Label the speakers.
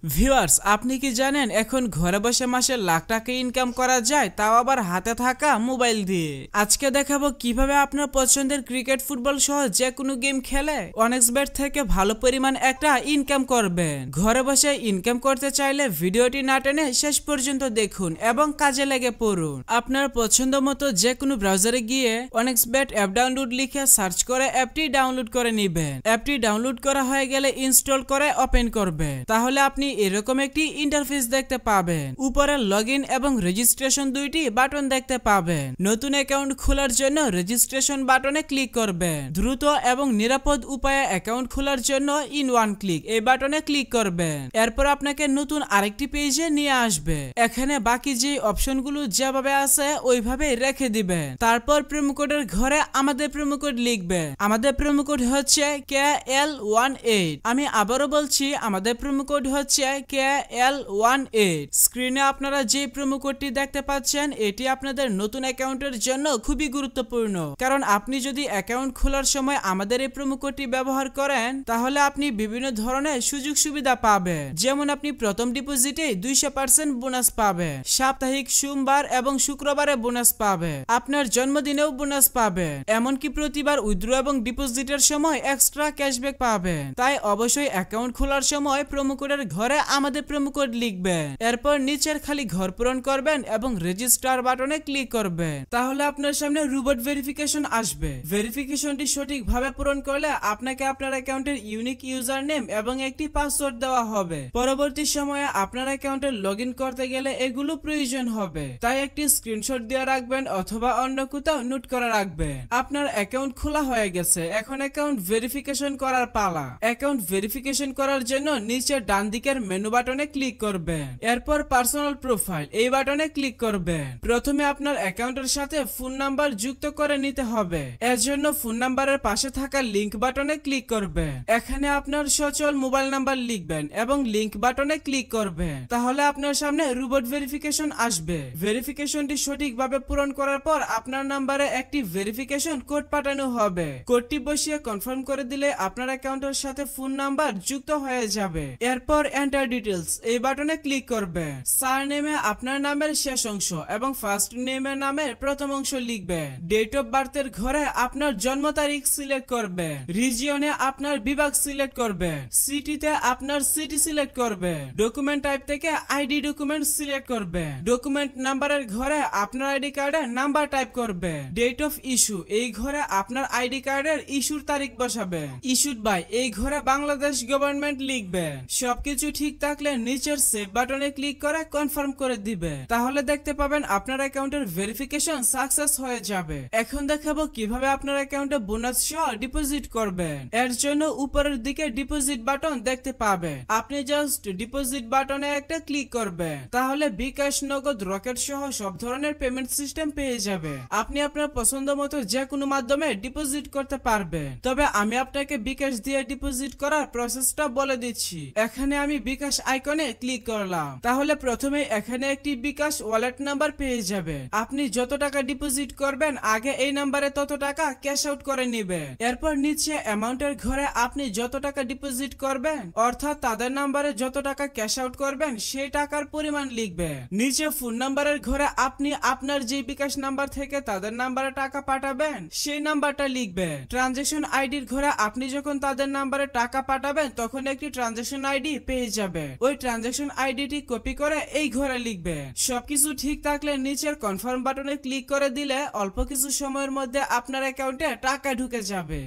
Speaker 1: Viewers, আপনি কি জানেন এখন ঘরে বসে মাসে লাখ টাকা ইনকাম করা যায়, তাও আবার হাতে থাকা মোবাইল দিয়ে। আজকে দেখাবো কিভাবে আপনার পছন্দের ক্রিকেট, ফুটবল সহ যে কোনো গেম খেলে অনেক্সবেট থেকে ভালো পরিমাণ একটা ইনকাম করবেন। ঘরে বসে ইনকাম করতে চাইলে ভিডিওটি না টেনে শেষ পর্যন্ত দেখুন এবং কাজে লেগে পড়ুন। আপনার পছন্দ মতো যে কোনো ব্রাউজারে গিয়ে অনেক্সবেট অ্যাপ ডাউনলোড লিখে সার্চ করে অ্যাপটি ডাউনলোড করে নেবেন। অ্যাপটি ডাউনলোড করা হয়ে গেলে ইনস্টল করে ওপেন করবেন। তাহলে আপনি এরকম একটি ইন্টারফেস দেখতে পাবেন। উপরে লগইন এবং রেজিস্ট্রেশন দুইটি বাটন দেখতে পাবেন। নতুন অ্যাকাউন্ট খোলার জন্য রেজিস্ট্রেশন বাটনে ক্লিক করবেন। দ্রুত এবং নিরাপদ উপায়ে অ্যাকাউন্ট খোলার জন্য ইন ওয়ান ক্লিক এই বাটনে ক্লিক করবেন। এরপর আপনাকে নতুন আরেকটি পেজে নিয়ে আসবে। এখানে বাকি যে অপশনগুলো যেভাবে আছে ওইভাবে রেখে দিবেন। তারপর প্রোমো কোডের ঘরে আমাদের প্রোমো কোড লিখবেন। আমাদের প্রোমো কোড হচ্ছে KL18। আমি আবারও বলছি, আমাদের প্রোমো কোড হচ্ছে KL18। স্ক্রিনে আপনারা যে প্রোমো কোডটি দেখতে পাচ্ছেন এটি আপনাদের নতুন অ্যাকাউন্টের জন্য খুবই গুরুত্বপূর্ণ, কারণ আপনি যদি অ্যাকাউন্ট খোলার সময় আমাদের এই প্রোমো কোডটি ব্যবহার করেন তাহলে আপনি বিভিন্ন ধরনের সুযোগ সুবিধা পাবেন। যেমন আপনি প্রথম ডিপোজিটে 200% বোনাস পাবেন, সাপ্তাহিক সোমবার এবং শুক্রবারে বোনাস পাবেন, আপনার জন্মদিনেও বোনাস পাবেন, এমনকি প্রতিবার উইথড্র এবং ডিপোজিটের সময় এক্সট্রা ক্যাশব্যাক পাবেন। তাই অবশ্যই অ্যাকাউন্ট খোলার সময় প্রোমো কোডের ঘরে আমাদের প্রোমো কোড লিখবেন। এরপর নিচের খালি ঘর পূরণ করবেন এবং রেজিস্টার বাটনে ক্লিক করবেন। তাহলে আপনার সামনে রোবট ভেরিফিকেশন আসবে। ভেরিফিকেশনটি সঠিকভাবে পূরণ করলে আপনাকে আপনার অ্যাকাউন্টের ইউনিক ইউজার নেম এবং একটি পাসওয়ার্ড দেওয়া হবে। পরবর্তী সময়ে আপনার অ্যাকাউন্টে লগইন করতে গেলে এগুলো প্রয়োজন হবে, তাই একটি স্ক্রিনশট দিয়ে রাখবেন অথবা অন্য কোথাও নোট করে রাখবেন। আপনার অ্যাকাউন্ট খোলা হয়ে গেছে, এখন অ্যাকাউন্ট ভেরিফিকেশন করার পালা। অ্যাকাউন্ট ভেরিফিকেশন করার জন্য নিচে ডান দিকের মেনু বাটনে ক্লিক করবেন। এরপর পার্সোনাল প্রোফাইল এই বাটনে ক্লিক করবেন। প্রথমে আপনার অ্যাকাউন্টের সাথে ফোন নাম্বার যুক্ত করে নিতে হবে। এর জন্য ফোন নাম্বারের পাশে থাকা লিংক বাটনে ক্লিক করবেন। এখানে আপনার সচল মোবাইল নাম্বার লিখবেন এবং লিংক বাটনে ক্লিক করবেন। তাহলে আপনার সামনে রোবট ভেরিফিকেশন আসবে। ভেরিফিকেশনটি সঠিকভাবে পূরণ করার পর আপনার নাম্বারে একটি ভেরিফিকেশন কোড পাঠানো হবে। কোডটি বসিয়ে কনফার্ম করে দিলে আপনার অ্যাকাউন্টের সাথে ফোন নাম্বার যুক্ত হয়ে যাবে। এরপর এন্টার ডিটেলস এই বাটনে ক্লিক করবেন। সারনেমে আপনার নামের শেষ অংশ এবং ফার্স্ট নেমের নামের প্রথম অংশ লিখবেন। ডেট অফ বার্থের ঘরে আপনার জন্ম তারিখ সিলেক্ট করবেন। রিজিয়নে আপনার বিভাগ সিলেক্ট করবেন। সিটিতে আপনার সিটি সিলেক্ট করবেন। ডকুমেন্ট টাইপ থেকে আইডি ডকুমেন্ট সিলেক্ট করবেন। ডকুমেন্ট নাম্বারের ঘরে আপনার আইডি কার্ডের নাম্বার টাইপ করবেন। ডেট অফ ইস্যু এই ঘরে আপনার আইডি কার্ডের ইস্যুর তারিখ বসাবেন। ইস্যুড বাই এই ঘরে বাংলাদেশ গভর্নমেন্ট লিখবেন। সবকিছু ঠিক থাকলে নিচের সেভ বাটনে ক্লিক করে কনফার্ম করে দিবে। তাহলে দেখতে পাবেন আপনার অ্যাকাউন্টের ভেরিফিকেশন সাকসেস হয়ে যাবে। এখন দেখাবো কিভাবে আপনার অ্যাকাউন্টে বোনাস সহ ডিপোজিট করবেন। এর জন্য উপরের দিকে ডিপোজিট বাটন দেখতে পাবেন। আপনি জাস্ট ডিপোজিট বাটনে একটা ক্লিক করবেন। তাহলে বিকাশ, নগদ, রকেট সহ সব ধরনের পেমেন্ট সিস্টেম পেয়ে যাবে। আপনি আপনার পছন্দ মতো যে কোনো মাধ্যমে ডিপোজিট করতে পারবেন। তবে আমি আপনাকে বিকাশ দিয়ে ডিপোজিট করার প্রসেসটা বলে দিচ্ছি। এখানে আমি বিকাশ আইকনে ক্লিক করলাম। তাহলে প্রথমে এখানে একটি বিকাশ ওয়ালেট নাম্বার পেয়ে যাবেন। আপনি যত টাকা ডিপোজিট করবেন আগে এই নাম্বারে তত টাকা ক্যাশ আউট করে নেবেন। এরপর নিচে অ্যামাউন্টের ঘরে আপনি যত টাকা ডিপোজিট করবেন অর্থাৎ তাদের নাম্বারে যত টাকা ক্যাশ আউট করবেন সেই টাকার পরিমাণ লিখবেন। নিচে ফোন নাম্বারের ঘরে আপনি আপনার যে বিকাশ নাম্বার থেকে তাদের নাম্বারে টাকা পাঠাবেন সেই নাম্বারটা লিখবেন। ট্রানজাকশন আইডির ঘরে আপনি যখন তাদের নাম্বারে টাকা পাঠাবেন তখন একটি ট্রানজাকশন আইডি পেয়ে যাবে। ওই ট্রানজাকশন আইডিটি কপি করে এই ঘরে লিখবেন। সবকিছু ঠিক থাকলে নিচের কনফার্ম বাটনে ক্লিক করে দিলে অল্প কিছু সময়ের মধ্যে আপনার অ্যাকাউন্টে টাকা ঢুকে যাবে।